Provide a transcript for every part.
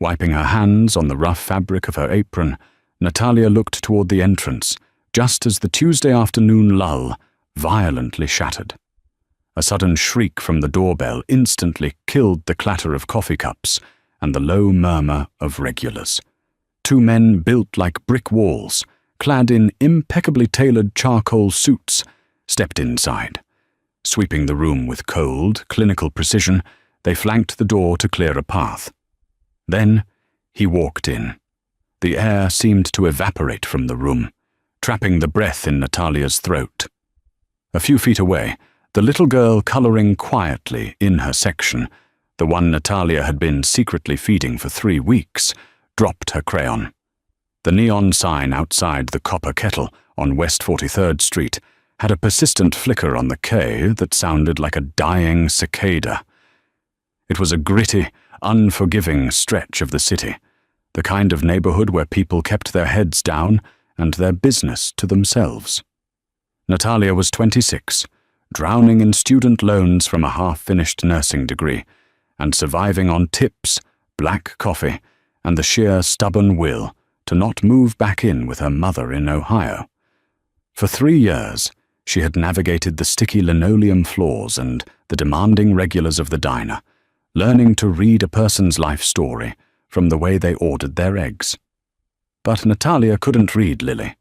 Wiping her hands on the rough fabric of her apron, Natalia looked toward the entrance, just as the Tuesday afternoon lull violently shattered. A sudden shriek from the doorbell instantly killed the clatter of coffee cups and the low murmur of regulars. Two men built like brick walls, clad in impeccably tailored charcoal suits, stepped inside. Sweeping the room with cold, clinical precision, they flanked the door to clear a path. Then he walked in. The air seemed to evaporate from the room, trapping the breath in Natalia's throat. A few feet away, the little girl coloring quietly in her section, the one Natalia had been secretly feeding for 3 weeks, dropped her crayon. The neon sign outside the Copper Kettle on West 43rd Street had a persistent flicker on the K that sounded like a dying cicada. It was a gritty, unforgiving stretch of the city, the kind of neighborhood where people kept their heads down and their business to themselves. Natalia was 26, drowning in student loans from a half-finished nursing degree, and surviving on tips, black coffee, and the sheer stubborn will to not move back in with her mother in Ohio. For 3 years, she had navigated the sticky linoleum floors and the demanding regulars of the diner, learning to read a person's life story from the way they ordered their eggs. But Natalia couldn't read Lily.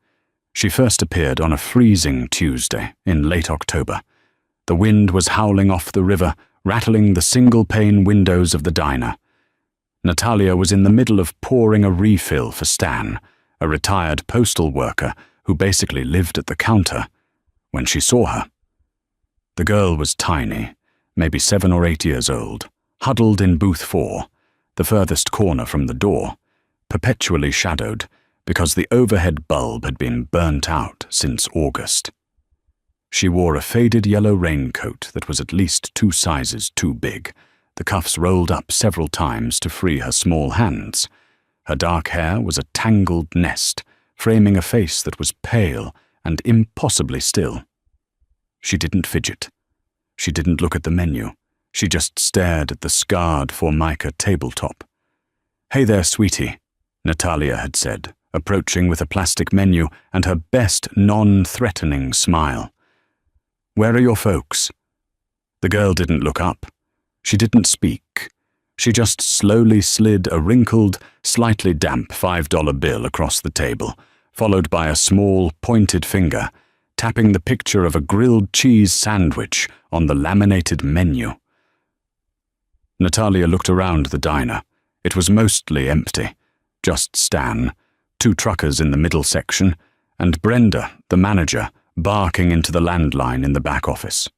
She first appeared on a freezing Tuesday in late October. The wind was howling off the river, rattling the single-pane windows of the diner. Natalia was in the middle of pouring a refill for Stan, a retired postal worker who basically lived at the counter, when she saw her. The girl was tiny, maybe 7 or 8 years old, huddled in booth 4, the furthest corner from the door, perpetually shadowed because the overhead bulb had been burnt out since August. She wore a faded yellow raincoat that was at least 2 sizes too big, the cuffs rolled up several times to free her small hands. Her dark hair was a tangled nest, framing a face that was pale and impossibly still. She didn't fidget. She didn't look at the menu. She just stared at the scarred Formica tabletop. "Hey there, sweetie," Natalia had said, approaching with a plastic menu and her best non-threatening smile. "Where are your folks?" The girl didn't look up. She didn't speak. She just slowly slid a wrinkled, slightly damp $5 bill across the table, followed by a small, pointed finger, tapping the picture of a grilled cheese sandwich on the laminated menu. Natalia looked around the diner. It was mostly empty. Just Stan, 2 truckers in the middle section, and Brenda, the manager, barking into the landline in the back office.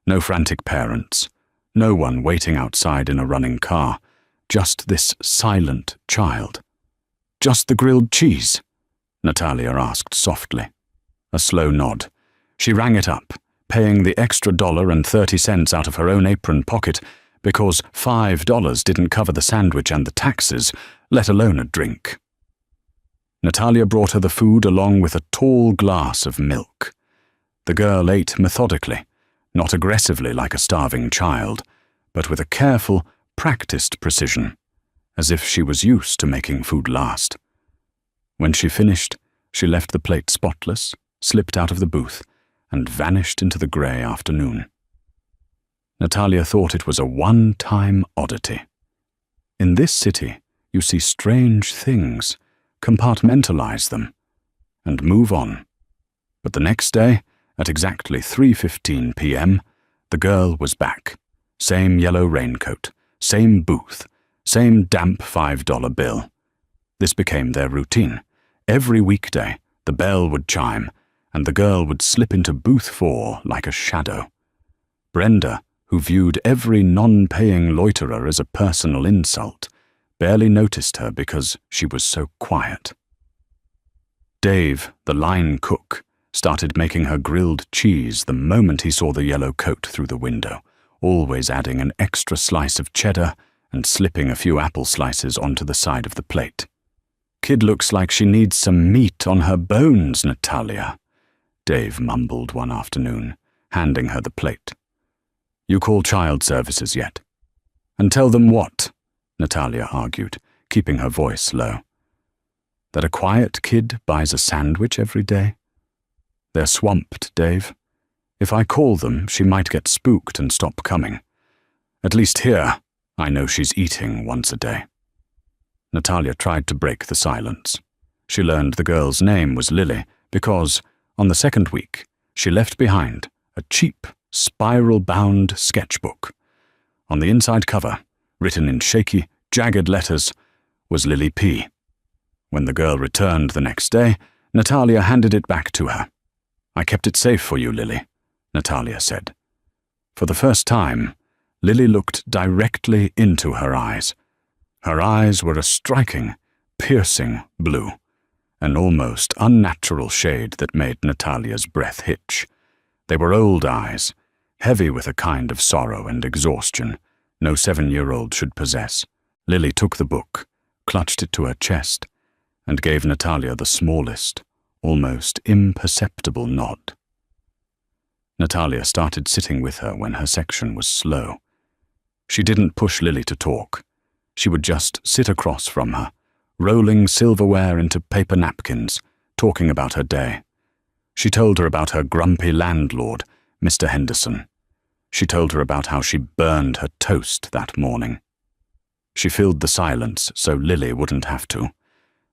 No frantic parents. No one waiting outside in a running car. Just this silent child. "Just the grilled cheese?" Natalia asked softly. A slow nod. She rang it up, paying the extra $1.30 out of her own apron pocket because $5 didn't cover the sandwich and the taxes, let alone a drink. Natalia brought her the food along with a tall glass of milk. The girl ate methodically, not aggressively like a starving child, but with a careful, practiced precision, as if she was used to making food last. When she finished, she left the plate spotless, slipped out of the booth, and vanished into the grey afternoon. Natalia thought it was a one-time oddity. In this city, you see strange things, compartmentalize them, and move on. But the next day, at exactly 3:15 p.m., the girl was back. Same yellow raincoat, same booth, same damp $5 bill. This became their routine. Every weekday, the bell would chime, and the girl would slip into booth 4 like a shadow. Brenda, who viewed every non-paying loiterer as a personal insult, barely noticed her because she was so quiet. Dave, the line cook, started making her grilled cheese the moment he saw the yellow coat through the window, always adding an extra slice of cheddar and slipping a few apple slices onto the side of the plate. "Kid looks like she needs some meat on her bones, Natalia," Dave mumbled one afternoon, handing her the plate. "You call child services yet?" "And tell them what?" Natalia argued. keeping her voice low. That a quiet kid buys a sandwich every day? They're swamped, Dave. If I call them, she might get spooked and stop coming. At least here, I know she's eating once a day. Natalia tried to break the silence. She learned the girl's name was Lily because, on the second week, she left behind a cheap, spiral-bound sketchbook. On the inside cover, written in shaky, jagged letters, was Lily P. When the girl returned the next day, Natalia handed it back to her. "I kept it safe for you, Lily," Natalia said. For the first time, Lily looked directly into her eyes. Her eyes were a striking, piercing blue, an almost unnatural shade that made Natalia's breath hitch. They were old eyes, heavy with a kind of sorrow and exhaustion no 7-year-old should possess. Lily took the book, clutched it to her chest, and gave Natalia the smallest, almost imperceptible nod. Natalia started sitting with her when her section was slow. She didn't push Lily to talk. She would just sit across from her, rolling silverware into paper napkins, talking about her day. She told her about her grumpy landlord, Mr. Henderson. She told her about how she burned her toast that morning. She filled the silence so Lily wouldn't have to.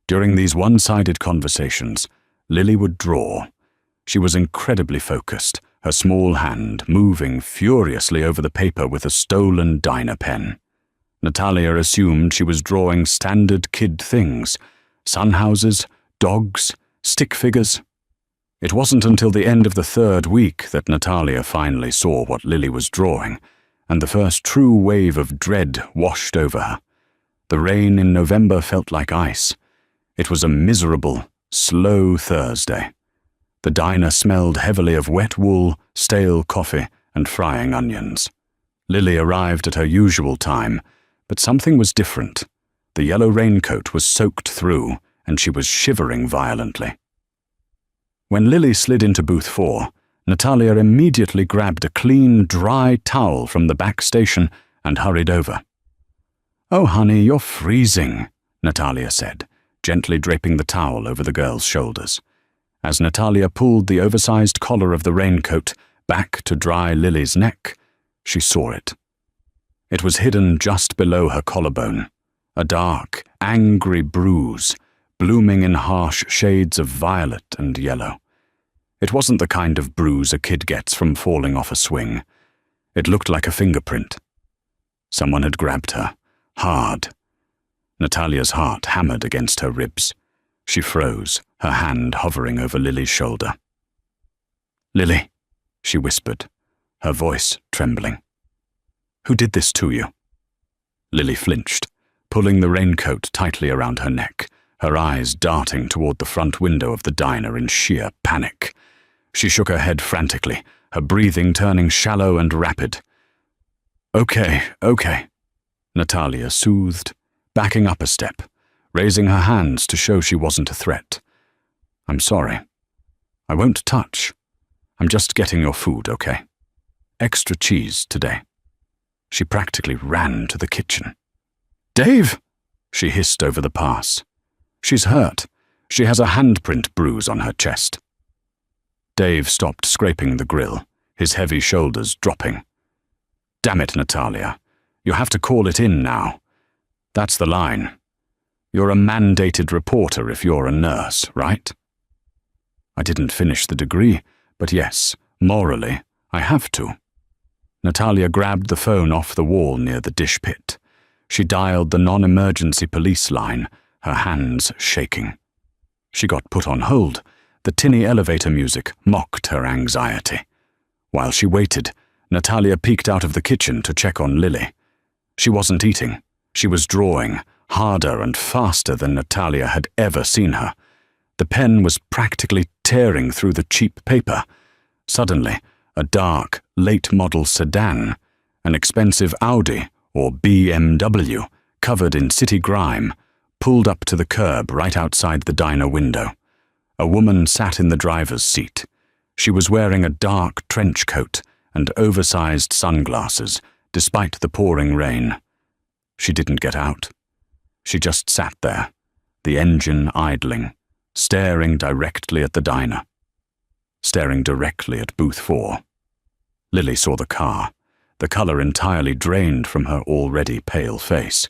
During these one-sided conversations, Lily would draw. She was incredibly focused, her small hand moving furiously over the paper with a stolen diner pen. Natalia assumed she was drawing standard kid things, sunhouses, dogs, stick figures. It wasn't until the end of the 3rd week that Natalia finally saw what Lily was drawing, and the first true wave of dread washed over her. The rain in November felt like ice. It was a miserable, slow Thursday. The diner smelled heavily of wet wool, stale coffee, and frying onions. Lily arrived at her usual time, but something was different. The yellow raincoat was soaked through, and she was shivering violently. When Lily slid into booth 4, Natalia immediately grabbed a clean, dry towel from the back station and hurried over. "Oh, honey, you're freezing," Natalia said, gently draping the towel over the girl's shoulders. As Natalia pulled the oversized collar of the raincoat back to dry Lily's neck, she saw it. It was hidden just below her collarbone, a dark, angry bruise, blooming in harsh shades of violet and yellow. It wasn't the kind of bruise a kid gets from falling off a swing. It looked like a fingerprint. Someone had grabbed her, hard. Natalia's heart hammered against her ribs. She froze, her hand hovering over Lily's shoulder. "Lily," she whispered, her voice trembling. "Who did this to you?" Lily flinched, pulling the raincoat tightly around her neck, her eyes darting toward the front window of the diner in sheer panic. She shook her head frantically, her breathing turning shallow and rapid. Okay, Natalia soothed, backing up a step, raising her hands to show she wasn't a threat. "I'm sorry. I won't touch. I'm just getting your food, okay? Extra cheese today." She practically ran to the kitchen. "Dave!" she hissed over the pass. "She's hurt. She has a handprint bruise on her chest." Dave stopped scraping the grill, his heavy shoulders dropping. "Damn it, Natalia. You have to call it in now. That's the line. You're a mandated reporter if you're a nurse, right?" "I didn't finish the degree, but yes, morally, I have to." Natalia grabbed the phone off the wall near the dish pit. She dialed the non-emergency police line, her hands shaking. She got put on hold. The tinny elevator music mocked her anxiety. While she waited, Natalia peeked out of the kitchen to check on Lily. She wasn't eating. She was drawing, harder and faster than Natalia had ever seen her. The pen was practically tearing through the cheap paper. Suddenly, a dark, late-model sedan, an expensive Audi or BMW, covered in city grime, pulled up to the curb right outside the diner window. A woman sat in the driver's seat. She was wearing a dark trench coat and oversized sunglasses, despite the pouring rain. She didn't get out. She just sat there, the engine idling, staring directly at the diner, staring directly at booth 4. Lily saw the car, the colour entirely drained from her already pale face.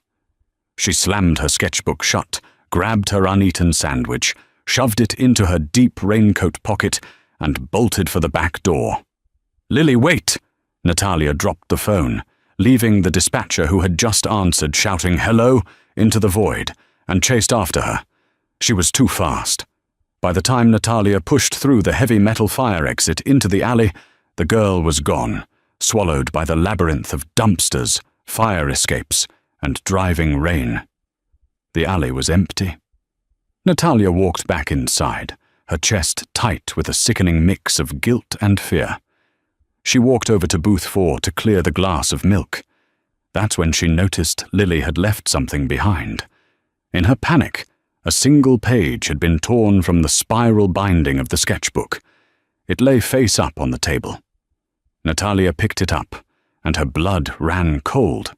She slammed her sketchbook shut, grabbed her uneaten sandwich, shoved it into her deep raincoat pocket, and bolted for the back door. "Lily, wait!" Natalia dropped the phone, leaving the dispatcher who had just answered shouting "hello" into the void, and chased after her. She was too fast. By the time Natalia pushed through the heavy metal fire exit into the alley, the girl was gone, swallowed by the labyrinth of dumpsters, fire escapes, and driving rain. The alley was empty. Natalia walked back inside, her chest tight with a sickening mix of guilt and fear. She walked over to booth 4 to clear the glass of milk. That's when she noticed Lily had left something behind. In her panic, a single page had been torn from the spiral binding of the sketchbook. It lay face up on the table. Natalia picked it up, and her blood ran cold.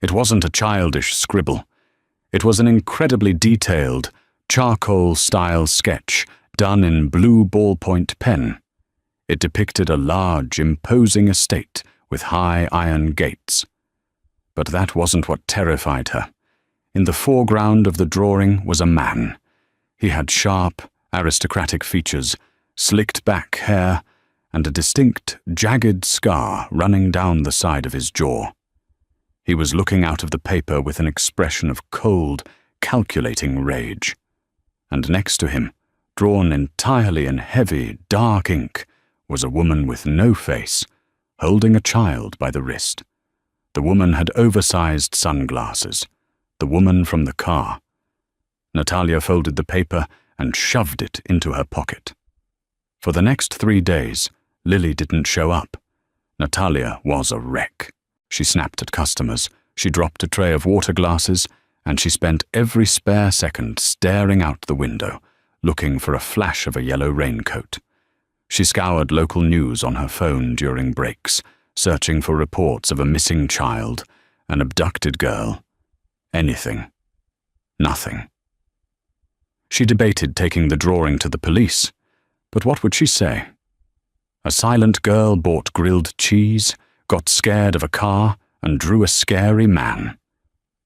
It wasn't a childish scribble. It was an incredibly detailed, charcoal-style sketch done in blue ballpoint pen. It depicted a large, imposing estate with high iron gates. But that wasn't what terrified her. In the foreground of the drawing was a man. He had sharp, aristocratic features, slicked-back hair, and a distinct, jagged scar running down the side of his jaw. He was looking out of the paper with an expression of cold, calculating rage. And next to him, drawn entirely in heavy, dark ink, was a woman with no face, holding a child by the wrist. The woman had oversized sunglasses. The woman from the car. Natalia folded the paper and shoved it into her pocket. For the next 3 days, Lily didn't show up. Natalia was a wreck. She snapped at customers, she dropped a tray of water glasses, and she spent every spare second staring out the window, looking for a flash of a yellow raincoat. She scoured local news on her phone during breaks, searching for reports of a missing child, an abducted girl. Anything. Nothing. She debated taking the drawing to the police, but what would she say? A silent girl bought grilled cheese, got scared of a car, and drew a scary man.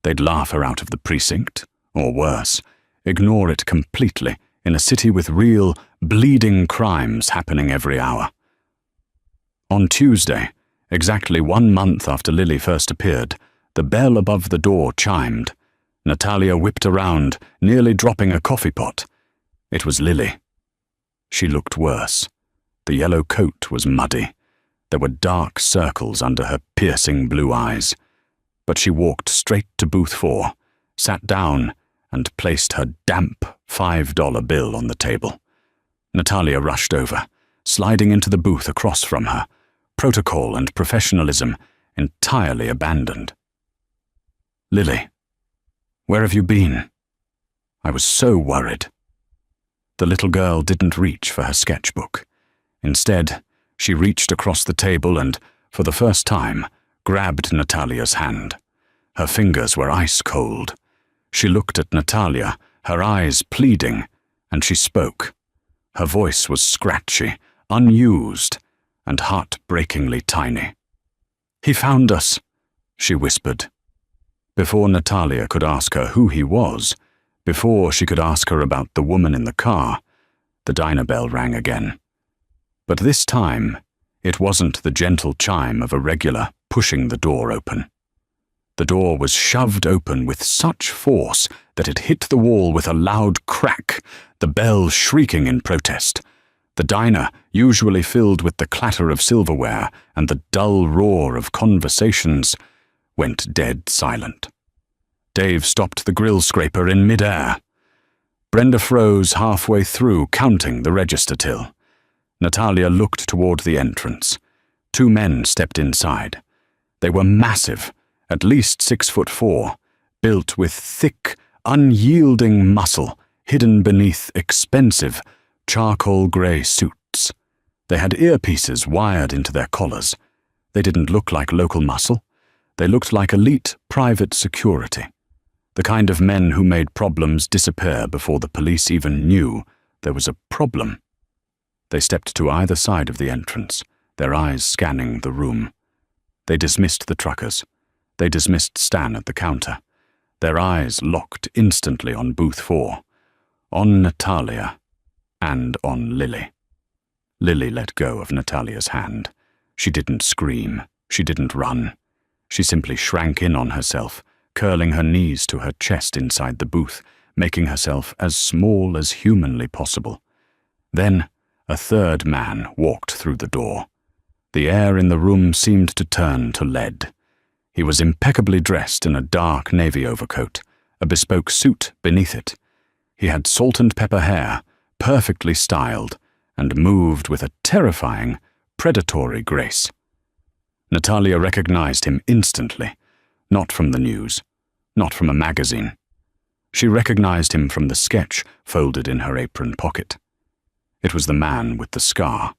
They'd laugh her out of the precinct, or worse, ignore it completely in a city with real, bleeding crimes happening every hour. On Tuesday, exactly 1 month after Lily first appeared, the bell above the door chimed. Natalia whipped around, nearly dropping a coffee pot. It was Lily. She looked worse. The yellow coat was muddy. There were dark circles under her piercing blue eyes. But she walked straight to booth 4, sat down, and placed her damp $5 bill on the table. Natalia rushed over, sliding into the booth across from her, protocol and professionalism entirely abandoned. "Lily, where have you been? I was so worried." The little girl didn't reach for her sketchbook. Instead, she reached across the table and, for the first time, grabbed Natalia's hand. Her fingers were ice cold. She looked at Natalia, her eyes pleading, and she spoke. Her voice was scratchy, unused, and heartbreakingly tiny. "He found us," she whispered. Before Natalia could ask her who he was, before she could ask her about the woman in the car, the diner bell rang again. But this time, it wasn't the gentle chime of a regular pushing the door open. The door was shoved open with such force that it hit the wall with a loud crack, the bell shrieking in protest. The diner, usually filled with the clatter of silverware and the dull roar of conversations, went dead silent. Dave stopped the grill scraper in mid-air. Brenda froze halfway through, counting the register till. Natalia looked toward the entrance. 2 men stepped inside. They were massive, at least 6'4", built with thick, unyielding muscle hidden beneath expensive, charcoal-grey suits. They had earpieces wired into their collars. They didn't look like local muscle. They looked like elite private security. The kind of men who made problems disappear before the police even knew there was a problem. They stepped to either side of the entrance, their eyes scanning the room. They dismissed the truckers. They dismissed Stan at the counter. Their eyes locked instantly on booth 4, on Natalia, and on Lily. Lily let go of Natalia's hand. She didn't scream. She didn't run. She simply shrank in on herself, curling her knees to her chest inside the booth, making herself as small as humanly possible. Then, a third man walked through the door. The air in the room seemed to turn to lead. He was impeccably dressed in a dark navy overcoat, a bespoke suit beneath it. He had salt and pepper hair, perfectly styled, and moved with a terrifying, predatory grace. Natalia recognized him instantly, not from the news, not from a magazine. She recognized him from the sketch folded in her apron pocket. It was the man with the scar.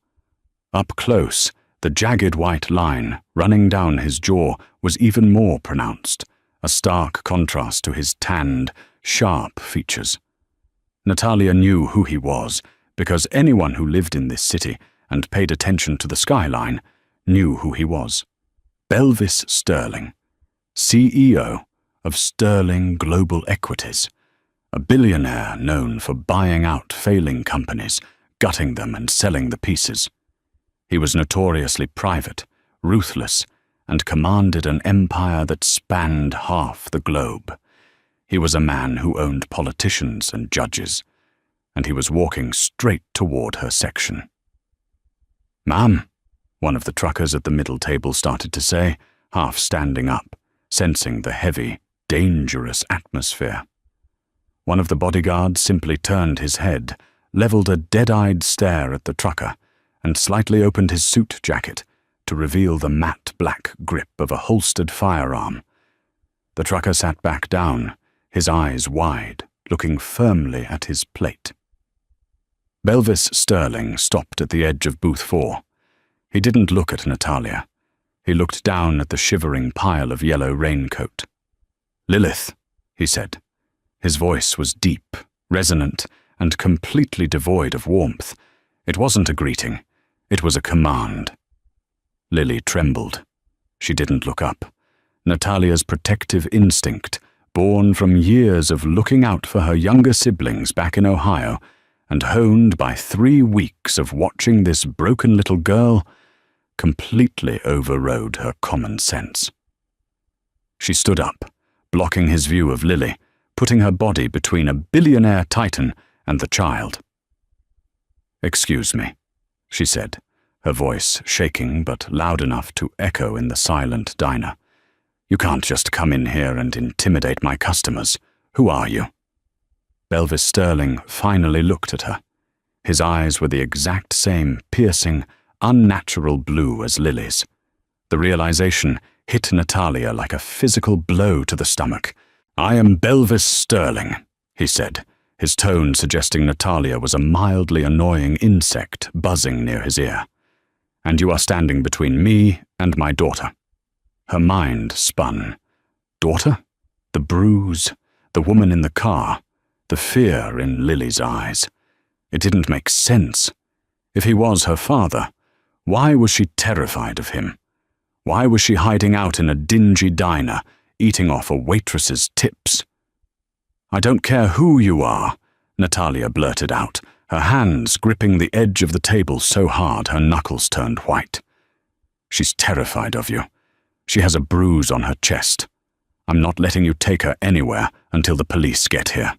Up close, the jagged white line running down his jaw was even more pronounced, a stark contrast to his tanned, sharp features. Natalia knew who he was because anyone who lived in this city and paid attention to the skyline knew who he was. Belvis Sterling, CEO of Sterling Global Equities, a billionaire known for buying out failing companies, gutting them and selling the pieces. He was notoriously private, ruthless, and commanded an empire that spanned half the globe. He was a man who owned politicians and judges, and he was walking straight toward her section. "Ma'am," one of the truckers at the middle table started to say, half standing up, sensing the heavy, dangerous atmosphere. One of the bodyguards simply turned his head, leveled a dead-eyed stare at the trucker, and slightly opened his suit jacket to reveal the matte black grip of a holstered firearm. The trucker sat back down, his eyes wide, looking firmly at his plate. Belvis Sterling stopped at the edge of booth 4. He didn't look at Natalia. He looked down at the shivering pile of yellow raincoat. "Lilith," he said. His voice was deep, resonant, and completely devoid of warmth. It wasn't a greeting. It was a command. Lily trembled. She didn't look up. Natalia's protective instinct, born from years of looking out for her younger siblings back in Ohio, and honed by 3 weeks of watching this broken little girl, completely overrode her common sense. She stood up, blocking his view of Lily, putting her body between a billionaire titan and the child. "Excuse me," she said, her voice shaking but loud enough to echo in the silent diner. "You can't just come in here and intimidate my customers. Who are you?" Belvis Sterling finally looked at her. His eyes were the exact same piercing, unnatural blue as Lily's. The realization hit Natalia like a physical blow to the stomach. "I am Belvis Sterling," he said, his tone suggesting Natalia was a mildly annoying insect buzzing near his ear. "And you are standing between me and my daughter." Her mind spun. Daughter? The bruise, the woman in the car, the fear in Lily's eyes. It didn't make sense. If he was her father, why was she terrified of him? Why was she hiding out in a dingy diner, eating off a waitress's tips? "I don't care who you are," Natalia blurted out, her hands gripping the edge of the table so hard her knuckles turned white. "She's terrified of you. She has a bruise on her chest. I'm not letting you take her anywhere until the police get here."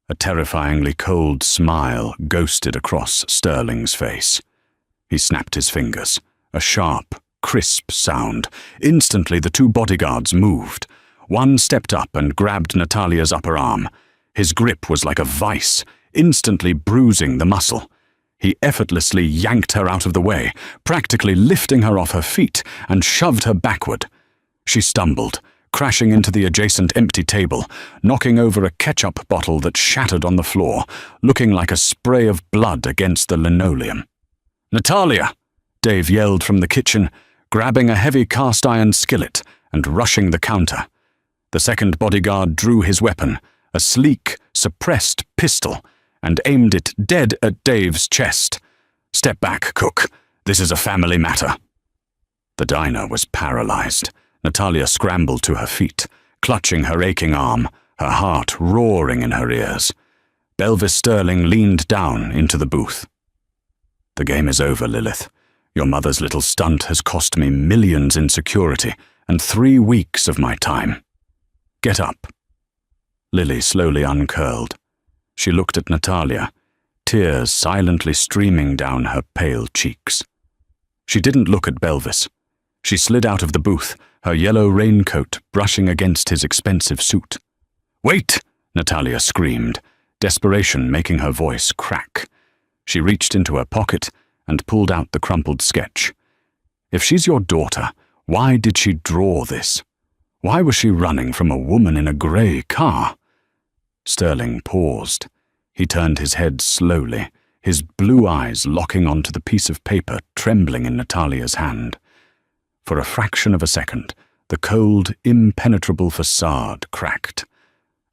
A terrifyingly cold smile ghosted across Sterling's face. He snapped his fingers, a sharp, crisp sound. Instantly the 2 bodyguards moved. One stepped up and grabbed Natalia's upper arm. His grip was like a vice, instantly bruising the muscle. He effortlessly yanked her out of the way, practically lifting her off her feet, and shoved her backward. She stumbled, crashing into the adjacent empty table, knocking over a ketchup bottle that shattered on the floor, looking like a spray of blood against the linoleum. "Natalia!" Dave yelled from the kitchen, grabbing a heavy cast-iron skillet and rushing the counter. The second bodyguard drew his weapon, a sleek, suppressed pistol, and aimed it dead at Dave's chest. "Step back, Cook. This is a family matter." The diner was paralyzed. Natalia scrambled to her feet, clutching her aching arm, her heart roaring in her ears. Belvis Sterling leaned down into the booth. "The game is over, Lilith. Your mother's little stunt has cost me millions in security and 3 weeks of my time. Get up." Lily slowly uncurled. She looked at Natalia, tears silently streaming down her pale cheeks. She didn't look at Belvis. She slid out of the booth, her yellow raincoat brushing against his expensive suit. "Wait!" Natalia screamed, desperation making her voice crack. She reached into her pocket and pulled out the crumpled sketch. "If she's your daughter, why did she draw this? Why was she running from a woman in a grey car?" Sterling paused. He turned his head slowly, his blue eyes locking onto the piece of paper trembling in Natalia's hand. For a fraction of a second, the cold, impenetrable facade cracked.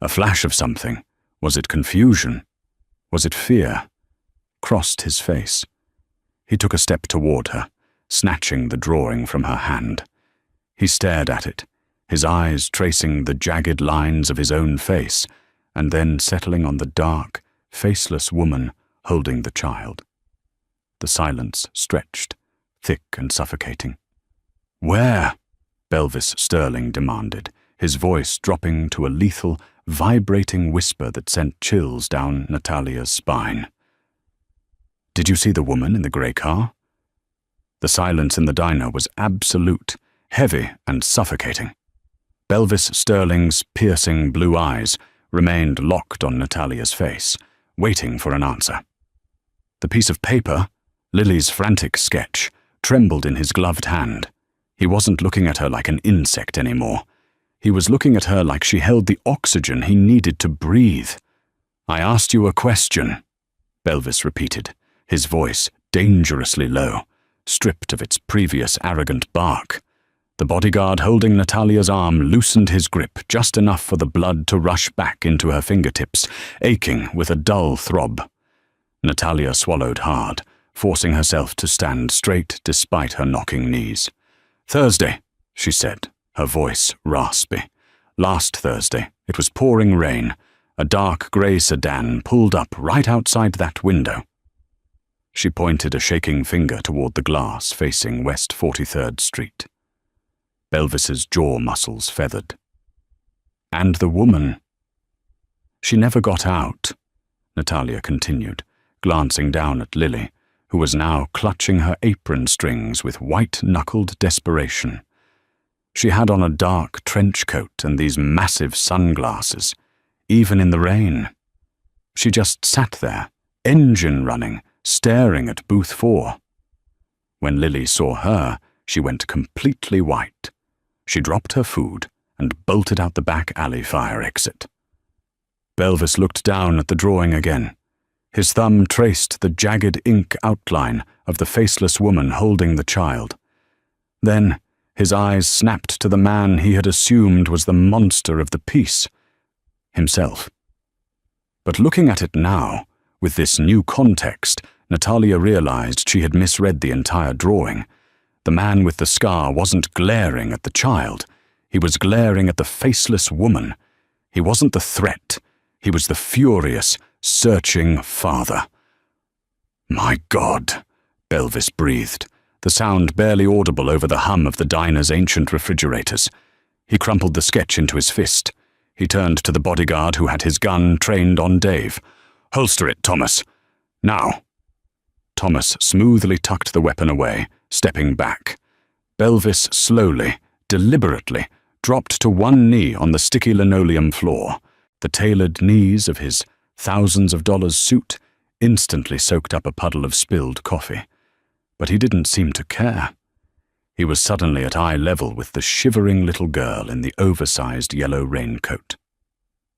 A flash of something. Was it confusion? Was it fear? Crossed his face. He took a step toward her, snatching the drawing from her hand. He stared at it, his eyes tracing the jagged lines of his own face, and then settling on the dark, faceless woman holding the child. The silence stretched, thick and suffocating. "Where?" Belvis Sterling demanded, his voice dropping to a lethal, vibrating whisper that sent chills down Natalia's spine. "Did you see the woman in the grey car?" The silence in the diner was absolute, heavy and suffocating. Belvis Sterling's piercing blue eyes remained locked on Natalia's face, waiting for an answer. The piece of paper, Lily's frantic sketch, trembled in his gloved hand. He wasn't looking at her like an insect anymore. He was looking at her like she held the oxygen he needed to breathe. "I asked you a question," Belvis repeated, his voice dangerously low, stripped of its previous arrogant bark. The bodyguard holding Natalia's arm loosened his grip just enough for the blood to rush back into her fingertips, aching with a dull throb. Natalia swallowed hard, forcing herself to stand straight despite her knocking knees. "Thursday," she said, her voice raspy. "Last Thursday, it was pouring rain. A dark grey sedan pulled up right outside that window." She pointed a shaking finger toward the glass facing West 43rd Street. Belvis's jaw muscles feathered. "And the woman?" "She never got out," Natalia continued, glancing down at Lily, who was now clutching her apron strings with white-knuckled desperation. She had on a dark trench coat and these massive sunglasses, even in the rain. She just sat there, engine running, staring at booth 4. When Lily saw her, she went completely white. She dropped her food and bolted out the back alley fire exit. Belvis looked down at the drawing again. His thumb traced the jagged ink outline of the faceless woman holding the child. Then his eyes snapped to the man he had assumed was the monster of the piece, himself. But looking at it now, with this new context, Natalia realized she had misread the entire drawing. The man with the scar wasn't glaring at the child. He was glaring at the faceless woman. He wasn't the threat. He was the furious, searching father. "My God," Belvis breathed, the sound barely audible over the hum of the diner's ancient refrigerators. He crumpled the sketch into his fist. He turned to the bodyguard who had his gun trained on Dave. "Holster it, Thomas. Now." Thomas smoothly tucked the weapon away, stepping back. Belvis slowly, deliberately, dropped to one knee on the sticky linoleum floor. The tailored knees of his thousands of dollars suit instantly soaked up a puddle of spilled coffee. But he didn't seem to care. He was suddenly at eye level with the shivering little girl in the oversized yellow raincoat.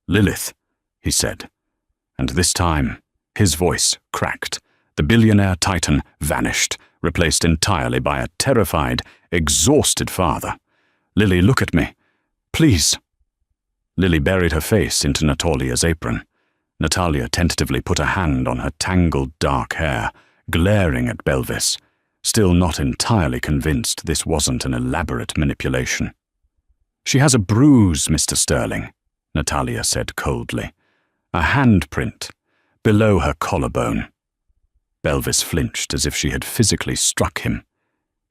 "Lilith," he said, and this time his voice cracked. The billionaire titan vanished, replaced entirely by a terrified, exhausted father. "Lily, look at me. Please." Lily buried her face into Natalia's apron. Natalia tentatively put a hand on her tangled dark hair, glaring at Belvis, still not entirely convinced this wasn't an elaborate manipulation. "She has a bruise, Mr. Sterling," Natalia said coldly. "A handprint, below her collarbone." Belvis flinched as if she had physically struck him.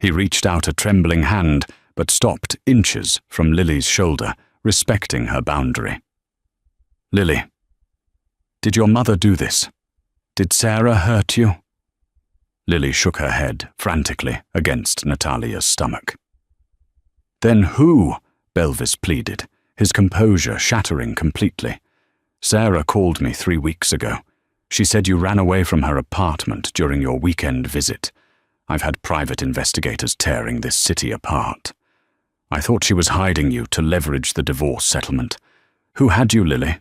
He reached out a trembling hand, but stopped inches from Lily's shoulder, respecting her boundary. "Lily, did your mother do this? Did Sarah hurt you?" Lily shook her head frantically against Natalia's stomach. "Then who?" Belvis pleaded, his composure shattering completely. "Sarah called me 3 weeks ago. She said you ran away from her apartment during your weekend visit. I've had private investigators tearing this city apart. I thought she was hiding you to leverage the divorce settlement. Who had you, Lily?"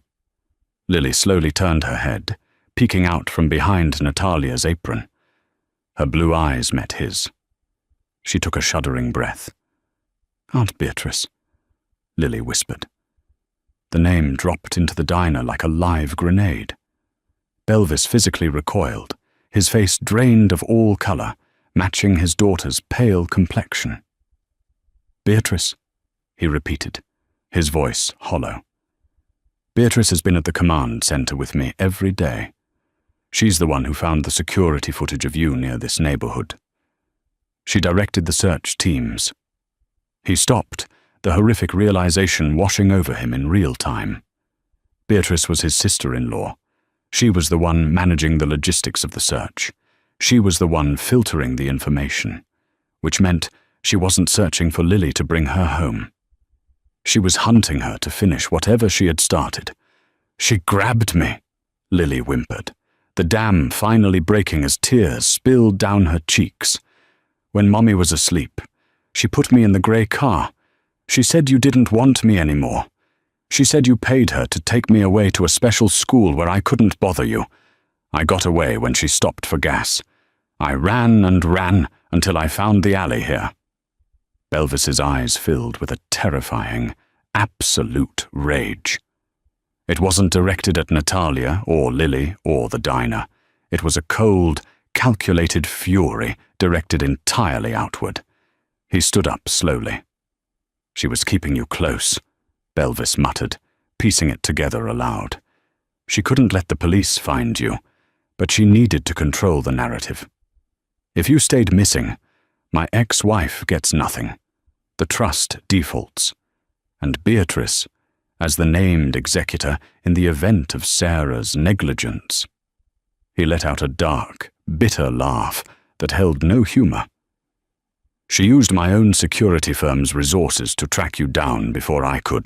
Lily slowly turned her head, peeking out from behind Natalia's apron. Her blue eyes met his. She took a shuddering breath. "Aunt Beatrice," Lily whispered. The name dropped into the diner like a live grenade. Belvis physically recoiled, his face drained of all color, matching his daughter's pale complexion. "Beatrice," he repeated, his voice hollow. "Beatrice has been at the command center with me every day. She's the one who found the security footage of you near this neighborhood. She directed the search teams." He stopped, the horrific realization washing over him in real time. Beatrice was his sister-in-law. She was the one managing the logistics of the search. She was the one filtering the information, which meant she wasn't searching for Lily to bring her home. She was hunting her to finish whatever she had started. "She grabbed me," Lily whimpered, the dam finally breaking as tears spilled down her cheeks. "When Mommy was asleep, she put me in the grey car. She said you didn't want me anymore. She said you paid her to take me away to a special school where I couldn't bother you. I got away when she stopped for gas. I ran and ran until I found the alley here." Belvis's eyes filled with a terrifying, absolute rage. It wasn't directed at Natalia or Lily or the diner. It was a cold, calculated fury directed entirely outward. He stood up slowly. "She was keeping you close," Belvis muttered, piecing it together aloud. "She couldn't let the police find you, but she needed to control the narrative. If you stayed missing, my ex-wife gets nothing. The trust defaults. And Beatrice, as the named executor in the event of Sarah's negligence." He let out a dark, bitter laugh that held no humor. "She used my own security firm's resources to track you down before I could.